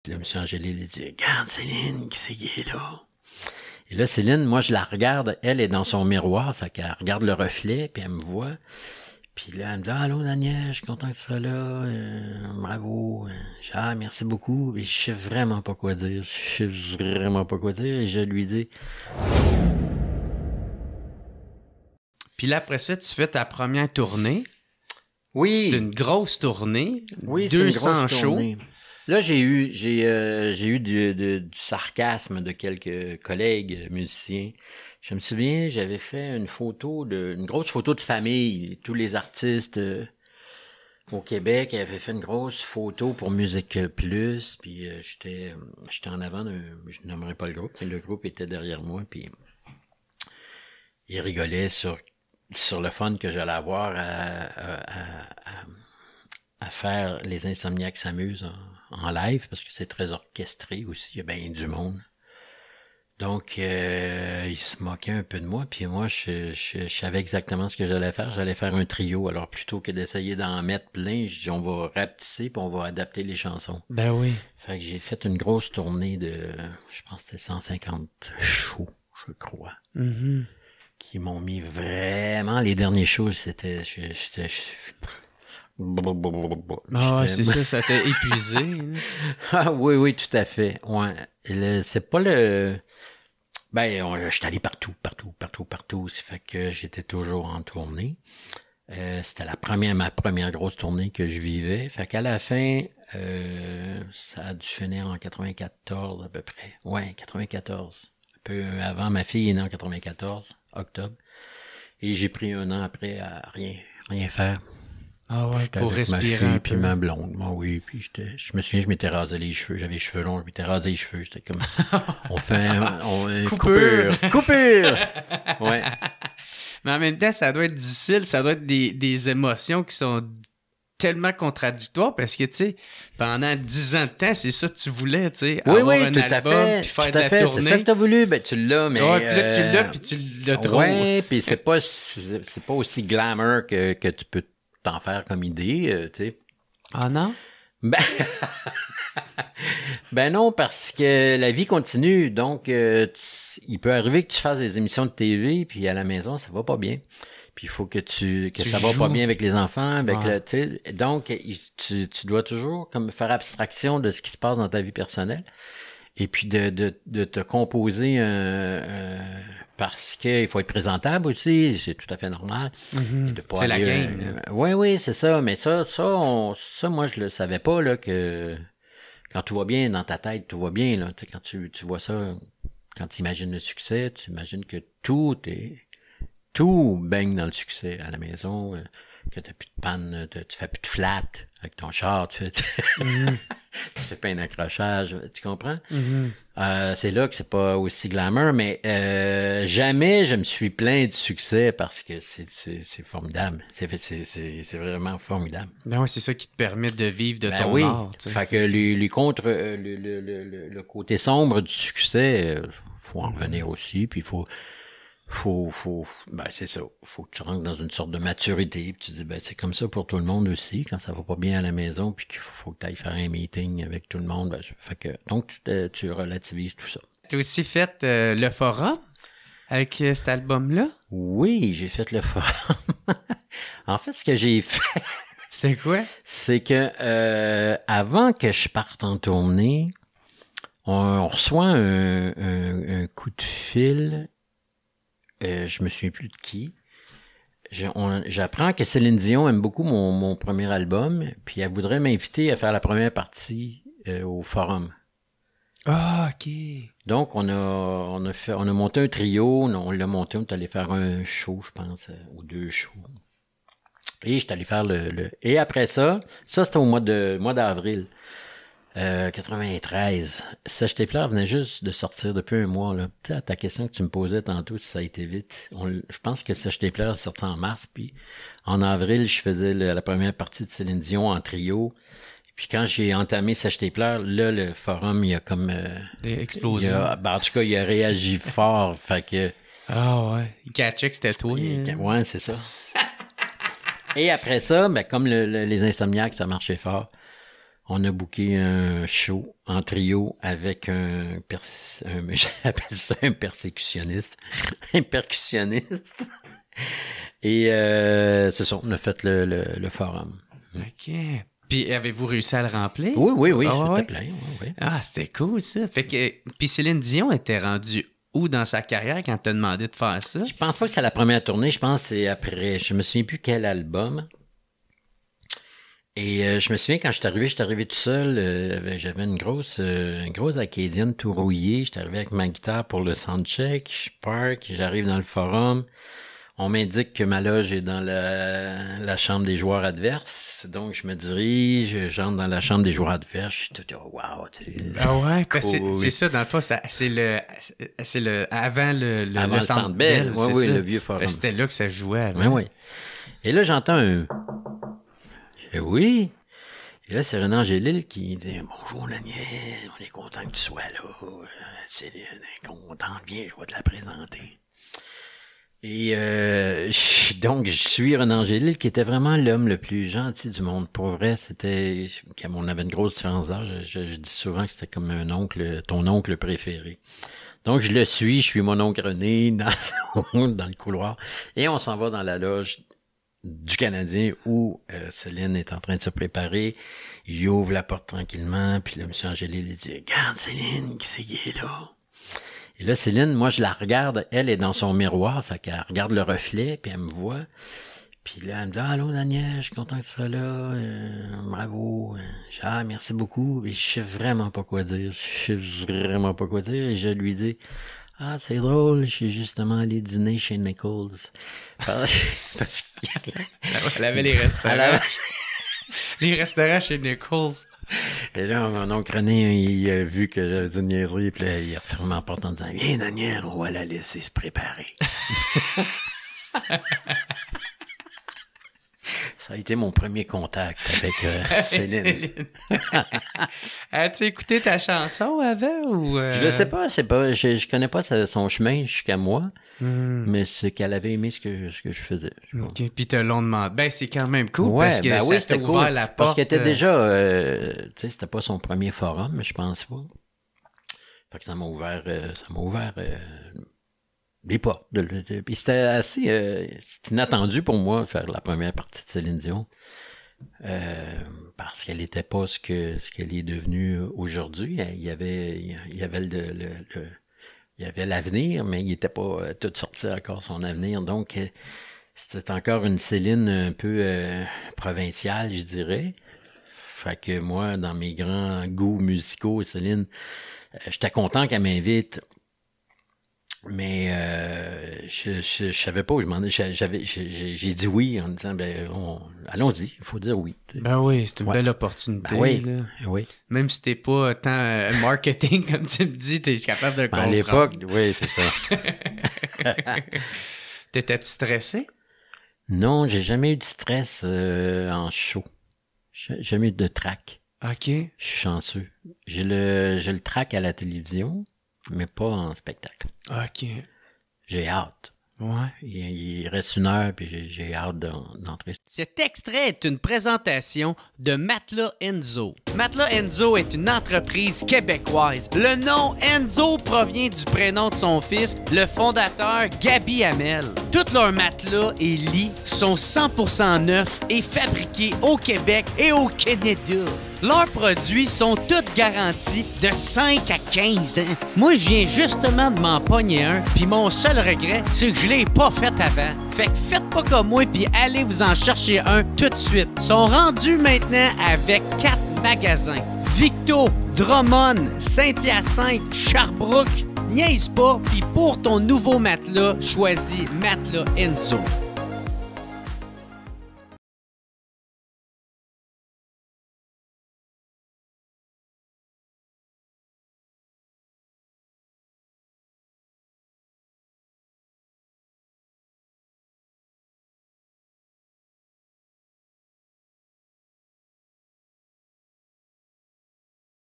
Puis là, M. Angélil, il dit, regarde Céline, qui c'est qui est là? Et là, Céline, moi, je la regarde, elle est dans son miroir, fait qu'elle regarde le reflet, puis elle me voit. Puis là, elle me dit, allô, Daniel, je suis content que tu sois là, bravo. Je dis, ah, merci beaucoup. Et je sais vraiment pas quoi dire, et je lui dis... Puis là, après ça, tu fais ta première tournée. Oui. C'est une grosse tournée. Oui, 200 shows. Tournée. Là, j'ai eu du sarcasme de quelques collègues musiciens. Je me souviens, j'avais fait une grosse photo de famille. Tous les artistes au Québec avaient fait une grosse photo pour Musique Plus. Puis j'étais en avant je nommerai pas le groupe, mais le groupe était derrière moi. Puis ils rigolaient sur le fun que j'allais avoir à faire Les Insomniaques s'amusent en live, parce que c'est très orchestré aussi, il y a bien du monde. Donc, ils se moquaient un peu de moi, puis moi, je savais exactement ce que j'allais faire. J'allais faire un trio, alors plutôt que d'essayer d'en mettre plein, je dis, on va rapetisser, puis on va adapter les chansons. Ben oui. Fait que j'ai fait une grosse tournée je pense que c'était 150 shows, je crois. Mm-hmm. Qui m'ont mis vraiment... Les derniers shows, c'était... Ah, c'est ça, ça t'a épuisé. Hein? Ah oui, tout à fait. Ouais. C'est pas le... je suis allé partout. Ça fait que j'étais toujours en tournée. C'était ma première grosse tournée que je vivais. Fait qu'à la fin, ça a dû finir en 94 à peu près. Ouais, 94. Un peu avant, ma fille est née en 94, octobre. Et j'ai pris un an après à rien faire. Ah ouais, j'étais pour avec respirer ma fille, un puis peu. ma blonde. Moi, oui, puis je me souviens, je m'étais rasé les cheveux. J'avais les cheveux longs, je m'étais rasé les cheveux. J'étais comme... on fait une Coupure. Coupure! Ouais. Mais en même temps, ça doit être difficile. Ça doit être des émotions qui sont tellement contradictoires parce que, tu sais, pendant 10 ans de temps, c'est ça que tu voulais, tu sais, avoir un tout album, à fait. puis faire Tout de à la fait. tournée. C'est ça que t'as voulu. Ben, tu l'as, mais... Ouais, puis là, tu l'as, puis tu l'as trop. Ouais, puis c'est pas aussi glamour que tu peux t'en faire comme idée, tu sais. Ah non? Ben non, parce que la vie continue. Donc, il peut arriver que tu fasses des émissions de TV, puis à la maison, ça va pas bien. Puis il faut que ça va pas bien avec les enfants, avec Ouais. tu sais. Donc, tu dois toujours comme faire abstraction de ce qui se passe dans ta vie personnelle. Et puis de te composer parce qu'il faut être présentable aussi, c'est tout à fait normal. Mm-hmm. Et de pas C'est la aller, game. oui, c'est ça. Mais ça, moi, je le savais pas, là, que quand tout va bien dans ta tête, tout va bien, là. Tu sais, quand tu vois ça, quand tu imagines le succès, tu imagines que tout baigne dans le succès à la maison, que t'as plus de panne, tu fais plus de flat avec ton char, tu fais pas un accrochage, tu comprends? Mm-hmm. C'est là que c'est pas aussi glamour, mais jamais je me suis plaint du succès parce que c'est formidable. C'est vraiment formidable. Ben ouais, c'est ça qui te permet de vivre de Ben ton oui. art. Tu sais. Fait que le côté sombre du succès, faut en revenir aussi, puis c'est ça. Faut que tu rentres dans une sorte de maturité, puis tu dis, ben, c'est comme ça pour tout le monde aussi, quand ça va pas bien à la maison, puis qu'il faut que tu ailles faire un meeting avec tout le monde. Donc, tu relativises tout ça. Tu as aussi fait le forum avec cet album-là? Oui, j'ai fait le forum. En fait, ce que j'ai fait, C'était quoi? c'est que avant que je parte en tournée, on reçoit un coup de fil. Je me souviens plus de qui. J'apprends que Céline Dion aime beaucoup mon premier album, puis elle voudrait m'inviter à faire la première partie au forum. Ah, OK. Donc, on a monté un trio, on l'a monté, on est allé faire un show, je pense, ou 2 shows. Et j'étais allé faire Et après ça c'était au mois d'avril. 93. Sèche tes pleurs venait juste de sortir depuis un mois, là. Tu sais, à ta question que tu me posais tantôt, si ça a été vite. Je pense que Sèche tes pleurs est sorti en mars, puis en avril, je faisais la première partie de Céline Dion en trio. Et puis quand j'ai entamé Sèche tes pleurs, là, le forum, il a comme... Des explosions. en tout cas, il a réagi fort, fait que... Ah ouais. Il catchait que c'était toi. Ouais, c'est ça. Et après ça, ben, comme les Insomniaques, ça marchait fort, on a booké un show en trio avec j'appelle ça un persécutionniste. Un percussionniste. Et c'est ça, on a fait le forum. OK. Puis avez-vous réussi à le remplir? Oui, Ah, c'était plein. Oui. Ah, c'était cool, ça. Fait que... Puis Céline Dion était rendue où dans sa carrière quand t'as demandé de faire ça? Je pense pas que c'est la première tournée, je pense que c'est après, je me souviens plus quel album. Et je me souviens quand je suis arrivé tout seul, j'avais une grosse acadienne tout rouillée, j'étais arrivé avec ma guitare pour le soundcheck, je park, j'arrive dans le forum. On m'indique que ma loge est dans la chambre des joueurs adverses. Donc, je me dirige, j'entre dans la chambre des joueurs adverses. Je suis tout, oh, wow. Ah ouais, cool. C'est ça, dans le fond, c'est le avant le Centre Bell. Oui, le vieux forum. C'était là que ça jouait. Oui. Et là, j'entends un... Je dis, oui. Et là, c'est René Angélil qui dit, bonjour, Daniel, on est content que tu sois là. Céline est contente, viens, je vais te la présenter. Et donc, je suis René Angélil, qui était vraiment l'homme le plus gentil du monde. Pour vrai, c'était... On avait une grosse différence d'âge. Je dis souvent que c'était comme ton oncle préféré. Donc, je suis mon oncle René dans le couloir. Et on s'en va dans la loge du Canadien où Céline est en train de se préparer. Il ouvre la porte tranquillement, puis là, M. Angélil, il dit « Regarde, Céline, qui c'est qui est là? » Et là, Céline, moi, je la regarde. Elle est dans son miroir, fait qu'elle regarde le reflet, puis elle me voit. Puis là, elle me dit « Allô, Daniel, je suis content que tu sois là. Bravo. » Je dis « Ah, merci beaucoup. » Et je sais vraiment pas quoi dire. Et je lui dis « Ah, c'est drôle, je suis justement allé dîner chez Nichols. » Parce elle avait les restaurants. Les restaurants chez Nichols. Et là, mon oncle René, il a vu que j'avais dit une niaiserie, puis là, il a refermé la porte en disant « Viens, Daniel, on va la laisser se préparer. » Ça a été mon premier contact avec Céline. As-tu écouté ta chanson avant ou Je le sais pas, je connais pas son chemin jusqu'à moi, mais c'est qu'elle avait aimé ce que je faisais. OK, puis te l'ont demandé. Ben c'est quand même cool ouais, parce que ça oui, t'a ouvert la porte. Parce qu'elle était déjà tu sais, c'était pas son premier forum, mais je pense pas. Fait que ça m'a ouvert les portes. Puis c'était assez c'était inattendu pour moi faire la première partie de Céline Dion. Parce qu'elle n'était pas ce qu'elle est devenue aujourd'hui. Il y avait l'avenir, mais il n'était pas tout sorti encore son avenir. Donc, c'était encore une Céline un peu provinciale, je dirais. Fait que moi, dans mes grands goûts musicaux, Céline, j'étais content qu'elle m'invite. Mais je savais pas où je m'en ai. J'ai dit oui en me disant allons-y, il faut dire oui. Ben oui, c'est une belle opportunité. Ben oui, là. Oui. Même si t'es pas tant marketing comme tu me dis, t'es capable de le comprendre. À l'époque, oui, c'est ça. T'étais-tu stressé? Non, j'ai jamais eu de stress en show. J'ai jamais eu de trac. OK. Je suis chanceux. J'ai le trac à la télévision, mais pas en spectacle. OK. J'ai hâte. Ouais. Il reste 1 heure, puis j'ai hâte d'entrer. Cet extrait est une présentation de Matelas Enzo. Matelas Enzo est une entreprise québécoise. Le nom Enzo provient du prénom de son fils, le fondateur Gabi Hamel. Tous leurs matelas et lits sont 100% neufs et fabriqués au Québec et au Canada. Leurs produits sont tous garantis de 5 à 15 ans. Moi, je viens justement de m'en pogner un, puis mon seul regret, c'est que je l'ai pas fait avant. Fait que faites pas comme moi, puis allez vous en chercher un tout de suite. Ils sont rendus maintenant avec 4 magasins. Victo, Drummond, Saint-Hyacinthe, Sherbrooke. Niaise pas, puis pour ton nouveau matelas, choisis Matelas Enzo.